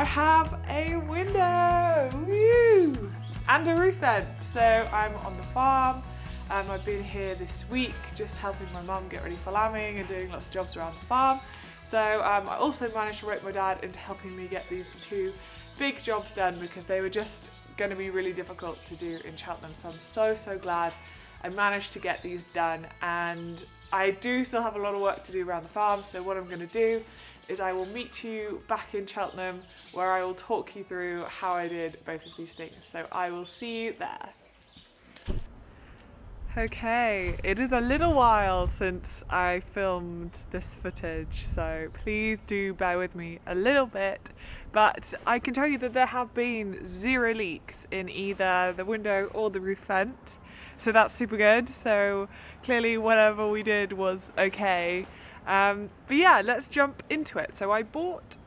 have a window, woo! And a roof vent. So I'm on the farm. I've been here this week just helping my mum get ready for lambing and doing lots of jobs around the farm. So I also managed to rope my dad into helping me get these two big jobs done because they were just going to be really difficult to do in Cheltenham. So I'm so glad I managed to get these done, and I do still have a lot of work to do around the farm. So what I'm going to do is I will meet you back in Cheltenham where I will talk you through how I did both of these things. So I will see you there. Okay, it is a little while since I filmed this footage, so please do bear with me a little bit, but I can tell you that there have been 0 leaks in either the window or the roof vent, so that's super good. So clearly whatever we did was okay. But yeah, let's jump into it. So I bought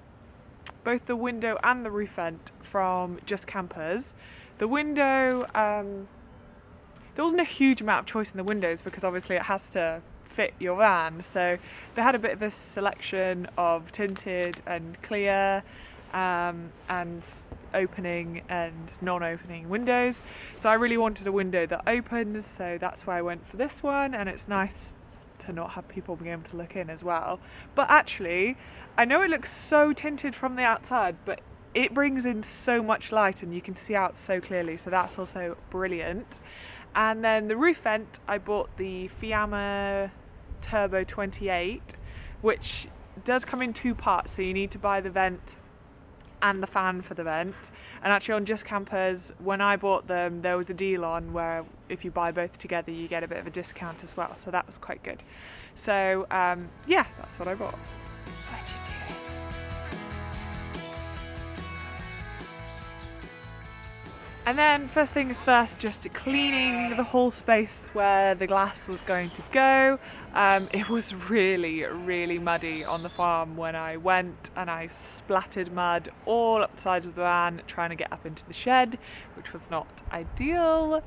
both the window and the roof vent from Just Kampers. The window, there wasn't a huge amount of choice in the windows because obviously it has to fit your van. So they had a bit of a selection of tinted and clear and opening and non-opening windows. So I really wanted a window that opens, so that's why I went for this one, and it's nice to not have people being able to look in as well. But actually, I know it looks so tinted from the outside, but it brings in so much light and you can see out so clearly, so that's also brilliant. And then the roof vent, I bought the Fiamma Turbo 28, which does come in 2 parts, so you need to buy the vent and the fan for the vent. And actually on Just Kampers, when I bought them, there was a deal on where if you buy both together you get a bit of a discount as well, so that was quite good. So yeah, that's what I bought. What'd you do? And then first things first, just cleaning the whole space where the glass was going to go. It was really muddy on the farm when I went, and I splattered mud all up the sides of the van trying to get up into the shed, which was not ideal.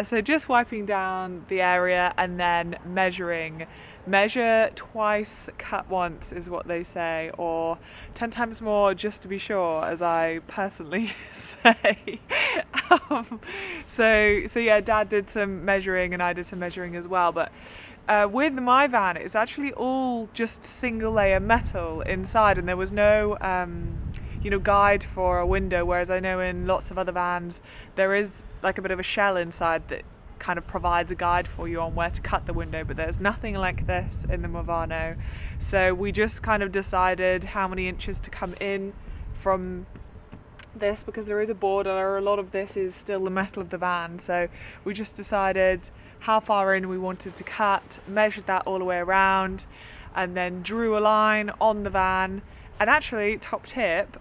So just wiping down the area and then measuring. Measure twice, cut once is what they say, or 10 times more just to be sure, as I personally say. So yeah, Dad did some measuring and I did some measuring as well, but with my van it's actually all just single layer metal inside, and there was no guide for a window, whereas I know in lots of other vans there is like a bit of a shell inside that kind of provides a guide for you on where to cut the window, but there's nothing like this in the Movano. So we just kind of decided how many inches to come in from this, because there is a border. A lot of this is still the metal of the van, so we just decided how far in we wanted to cut, measured that all the way around, and then drew a line on the van. And actually, top tip,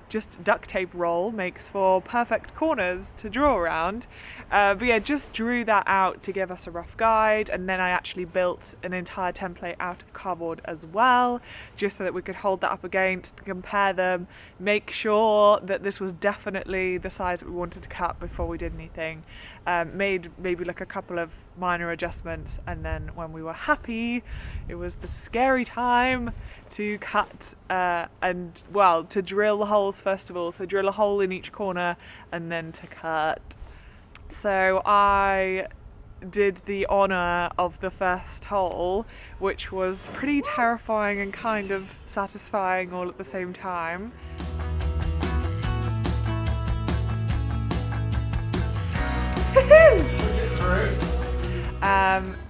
just duct tape roll makes for perfect corners to draw around. But yeah, just drew that out to give us a rough guide, and then I actually built an entire template out of cardboard as well, just so that we could hold that up against, compare them, make sure that this was definitely the size that we wanted to cut before we did anything. Made maybe like a couple of minor adjustments, and then when we were happy, it was the scary time to cut and, well, to drill the holes first of all. So drill a hole in each corner and then to cut. So I did the honour of the first hole, which was pretty terrifying and kind of satisfying all at the same time.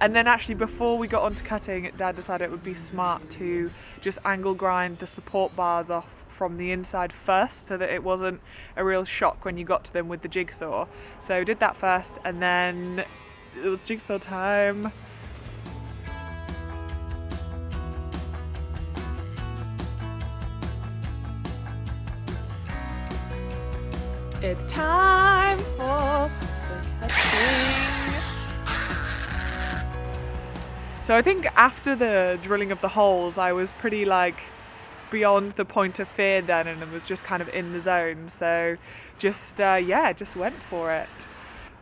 And then actually before we got on to cutting, Dad decided it would be smart to just angle grind the support bars off from the inside first, so that it wasn't a real shock when you got to them with the jigsaw. So did that first, and then it was jigsaw time. It's time for the cutting. So I think after the drilling of the holes, I was pretty beyond the point of fear then, and was just kind of in the zone. So just went for it.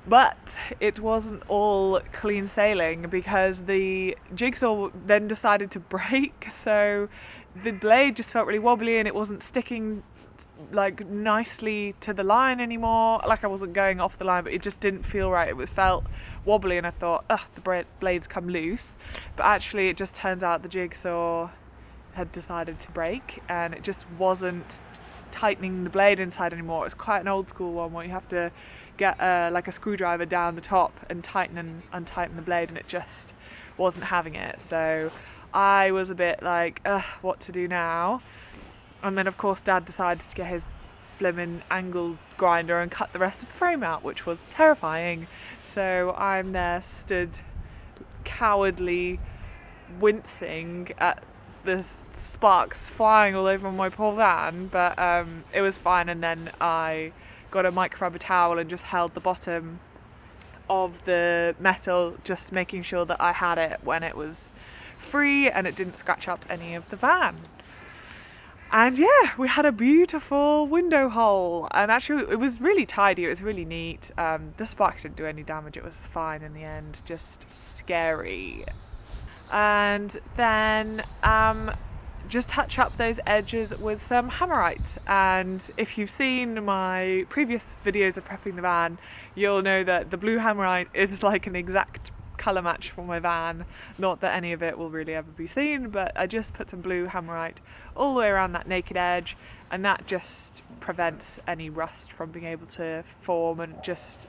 But it wasn't all clean sailing, because the jigsaw then decided to break. So the blade just felt really wobbly and it wasn't sticking like nicely to the line anymore. Like I wasn't going off the line, but it just didn't feel right. It felt wobbly, and I thought, ugh, the blades come loose. But actually it just turns out the jigsaw had decided to break, and it just wasn't tightening the blade inside anymore. It's quite an old school one where you have to get like a screwdriver down the top and tighten and untighten the blade, and it just wasn't having it. So I was a bit like, ugh, what to do now? And then of course Dad decides to get his blimmin' angle grinder and cut the rest of the frame out, which was terrifying. So I'm there stood cowardly wincing at the sparks flying all over my poor van, but it was fine. And then I got a microfiber towel and just held the bottom of the metal, just making sure that I had it when it was free and it didn't scratch up any of the van. And yeah, we had a beautiful window hole, and actually it was really tidy, it was really neat. The sparks didn't do any damage, it was fine in the end, just scary. And then just touch up those edges with some Hammerite. And if you've seen my previous videos of prepping the van, you'll know that the blue Hammerite is like an exact colour match for my van. Not that any of it will really ever be seen, but I just put some blue Hammerite all the way around that naked edge, and that just prevents any rust from being able to form, and just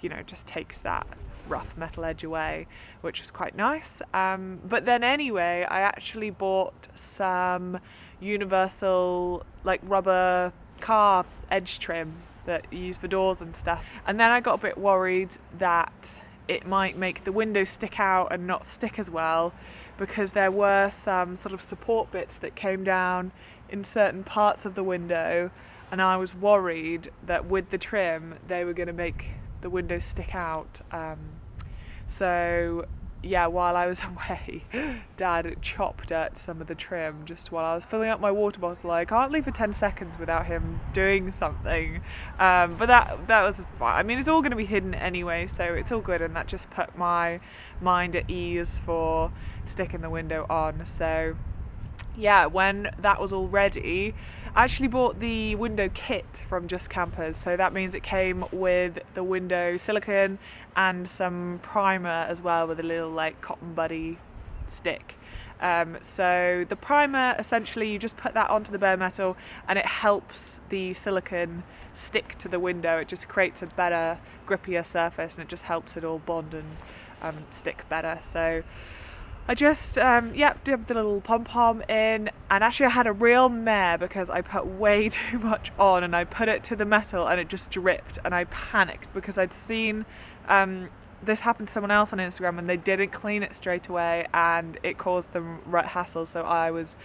you know, just takes that rough metal edge away, which was quite nice. But then anyway, I actually bought some universal like rubber car edge trim that you use for doors and stuff, and then I got a bit worried that it might make the window stick out and not stick as well, because there were some sort of support bits that came down in certain parts of the window, and I was worried that with the trim they were going to make the window stick out. So yeah, while I was away, Dad chopped at some of the trim just while I was filling up my water bottle. I can't leave for 10 seconds without him doing something. But that was fine. I mean, it's all going to be hidden anyway, so it's all good, and that just put my mind at ease for sticking the window on. So yeah, when that was all ready, I actually bought the window kit from Just Kampers. So that means it came with the window silicone and some primer as well, with a little like cotton buddy stick. So the primer, essentially you just put that onto the bare metal and it helps the silicone stick to the window. It just creates a better, grippier surface, and it just helps it all bond and stick better. So I just dipped the little pom-pom in, and actually I had a real mare because I put way too much on, and I put it to the metal and it just dripped, and I panicked because I'd seen this happened to someone else on Instagram and they didn't clean it straight away, and it caused them hassle. So I was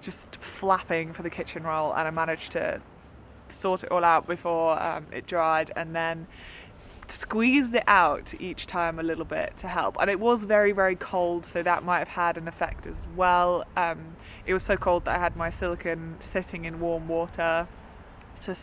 just flapping for the kitchen roll, and I managed to sort it all out before it dried, and then squeezed it out each time a little bit to help. And it was very, very cold, so that might have had an effect as well. It was so cold that I had my silicone sitting in warm water to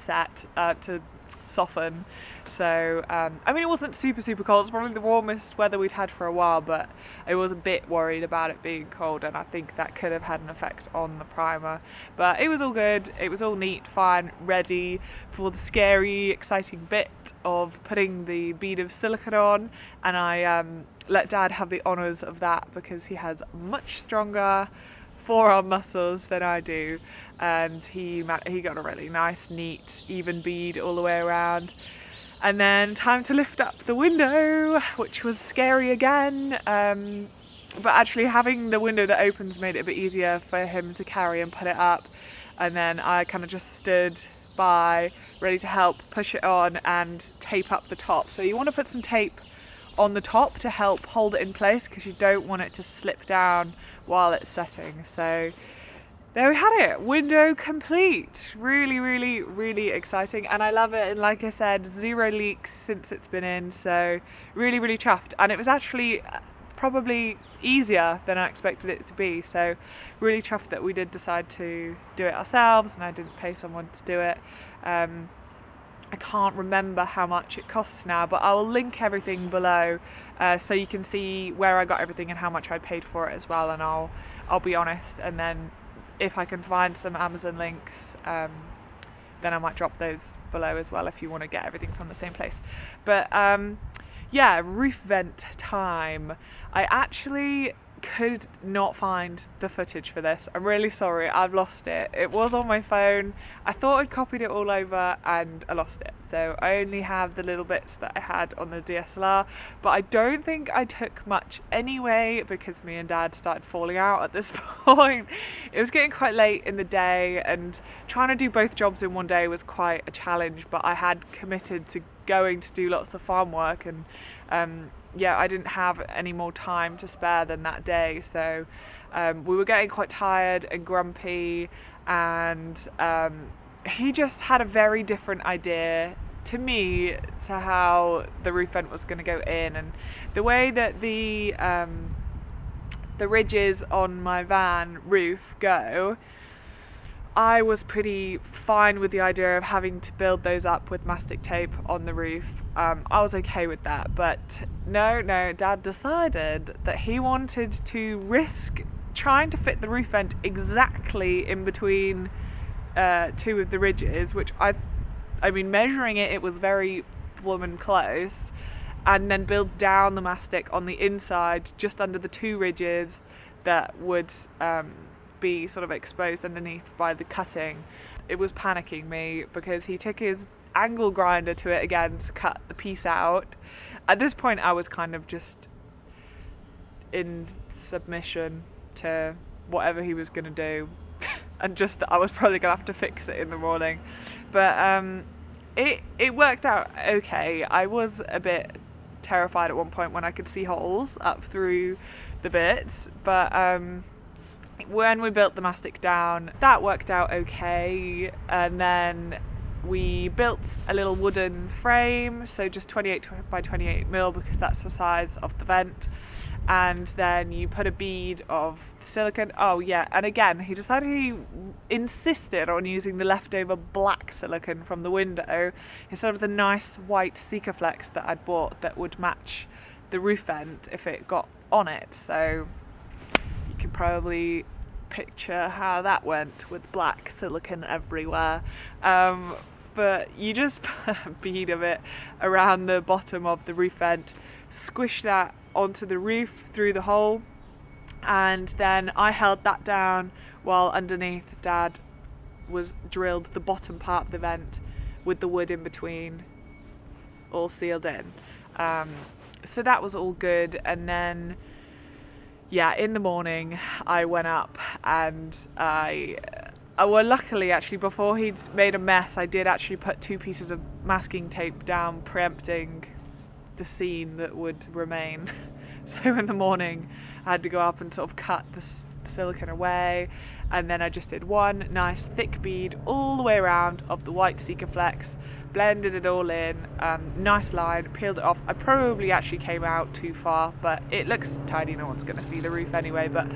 soften. So I mean, it wasn't super cold. It's probably the warmest weather we'd had for a while, but I was a bit worried about it being cold, and I think that could have had an effect on the primer. But it was all good, it was all neat, fine, ready for the scary, exciting bit of putting the bead of silicone on. And I let Dad have the honours of that because he has much stronger forearm muscles than I do, and he got a really nice, neat, even bead all the way around. And then time to lift up the window, which was scary again, but actually having the window that opens made it a bit easier for him to carry and put it up. And then I kind of just stood by, ready to help push it on and tape up the top. So you want to put some tape on the top to help hold it in place, because you don't want it to slip down while it's setting. So there we had it, window complete. Really exciting, and I love it. And like I said, 0 leaks since it's been in, so really chuffed. And it was actually probably easier than I expected it to be, so really chuffed that we did decide to do it ourselves and I didn't pay someone to do it. I can't remember how much it costs now, but I will link everything below so you can see where I got everything and how much I paid for it as well, and I'll be honest, and then if I can find some Amazon links then I might drop those below as well if you want to get everything from the same place. But yeah, roof vent time. I actually could not find the footage for this. I'm really sorry, I've lost it. It was on my phone. I thought I'd copied it all over and I lost it. So I only have the little bits that I had on the DSLR, but I don't think I took much anyway because me and Dad started falling out at this point. It was getting quite late in the day and trying to do both jobs in one day was quite a challenge, but I had committed to going to do lots of farm work and yeah, I didn't have any more time to spare than that day, so we were getting quite tired and grumpy, and he just had a very different idea to me to how the roof vent was going to go in, and the way that the ridges on my van roof go, I was pretty fine with the idea of having to build those up with mastic tape on the roof. I was okay with that, but no, Dad decided that he wanted to risk trying to fit the roof vent exactly in between two of the ridges, which I mean, measuring it, it was very blooming close, and then build down the mastic on the inside just under the two ridges that would be sort of exposed underneath by the cutting. It was panicking me because he took his angle grinder to it again to cut the piece out. At this point I was kind of just in submission to whatever he was going to do and just that I was probably going to have to fix it in the morning. But it worked out okay. I was a bit terrified at one point when I could see holes up through the bits, but when we built the mastic down, that worked out okay. And then we built a little wooden frame, so just 28 by 28 mil because that's the size of the vent, and then you put a bead of silicone. Oh yeah, and again he decided he insisted on using the leftover black silicone from the window instead of the nice white Sikaflex that I'd bought that would match the roof vent if it got on it. So you can probably picture how that went with black silicone everywhere. But you just put a bead of it around the bottom of the roof vent, squish that onto the roof through the hole, and then I held that down while underneath Dad was drilled the bottom part of the vent with the wood in between all sealed in. So that was all good, and then yeah, in the morning I went up and well, luckily actually before he'd made a mess I did actually put 2 pieces of masking tape down preempting the seam that would remain. So in the morning I had to go up and sort of cut the silicone away, and then I just did one nice thick bead all the way around of the white Sikaflex, blended it all in, nice line, peeled it off. I probably actually came out too far, but it looks tidy, no one's going to see the roof anyway, but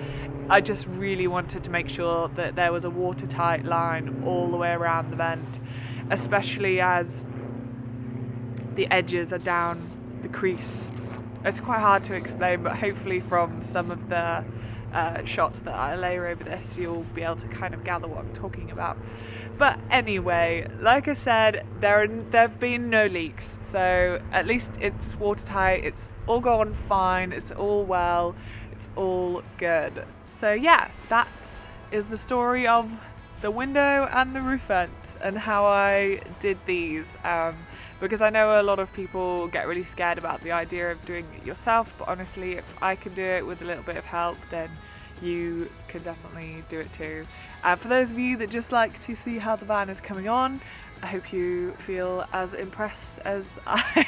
I just really wanted to make sure that there was a watertight line all the way around the vent, especially as the edges are down the crease. It's quite hard to explain, but hopefully from some of the shots that I layer over this you'll be able to kind of gather what I'm talking about. But anyway, like I said, there have been no leaks, so at least it's watertight, it's all gone fine, it's all well, it's all good. So yeah, that is the story of the window and the roof vent and how I did these. Because I know a lot of people get really scared about the idea of doing it yourself, but honestly if I can do it with a little bit of help then you can definitely do it too. For those of you that just like to see how the van is coming on, I hope you feel as impressed as I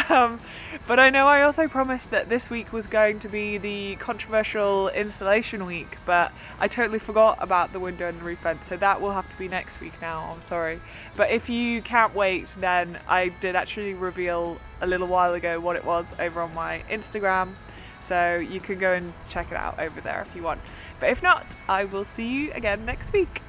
am. But I know I also promised that this week was going to be the controversial installation week, but I totally forgot about the window and the roof vent, so that will have to be next week now, I'm sorry. But if you can't wait, then I did actually reveal a little while ago what it was over on my Instagram, so you can go and check it out over there if you want. But if not, I will see you again next week.